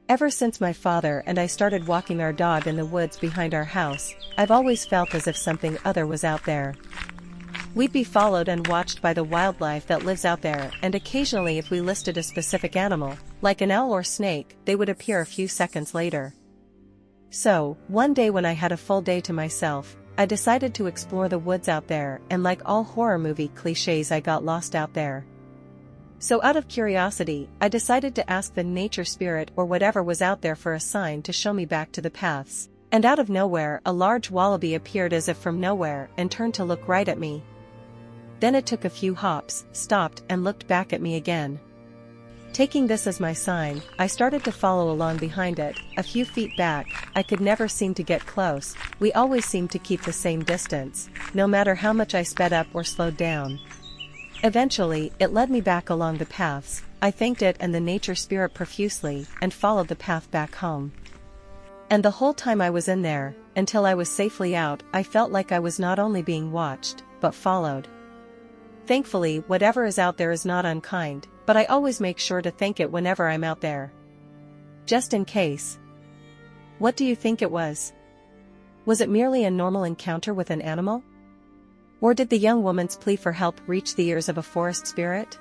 Ever since my father and I started walking our dog in the woods behind our house, I've always felt as if something other was out there. We'd be followed and watched by the wildlife that lives out there, and occasionally if we listed a specific animal, like an owl or snake, they would appear a few seconds later. So, one day when I had a full day to myself, I decided to explore the woods out there, and like all horror movie cliches, I got lost out there. So out of curiosity, I decided to ask the nature spirit or whatever was out there for a sign to show me back to the paths, and out of nowhere a large wallaby appeared as if from nowhere and turned to look right at me. Then it took a few hops, stopped and looked back at me again. Taking this as my sign, I started to follow along behind it. A few feet back, I could never seem to get close. We always seemed to keep the same distance, no matter how much I sped up or slowed down. Eventually, it led me back along the paths. I thanked it and the nature spirit profusely, and followed the path back home. And the whole time I was in there, until I was safely out, I felt like I was not only being watched, but followed. Thankfully, whatever is out there is not unkind, but I always make sure to thank it whenever I'm out there. Just in case. What do you think it was? Was it merely a normal encounter with an animal? Or did the young woman's plea for help reach the ears of a forest spirit?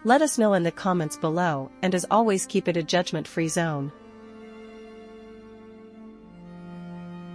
Let us know in the comments below, and as always, keep it a judgment-free zone.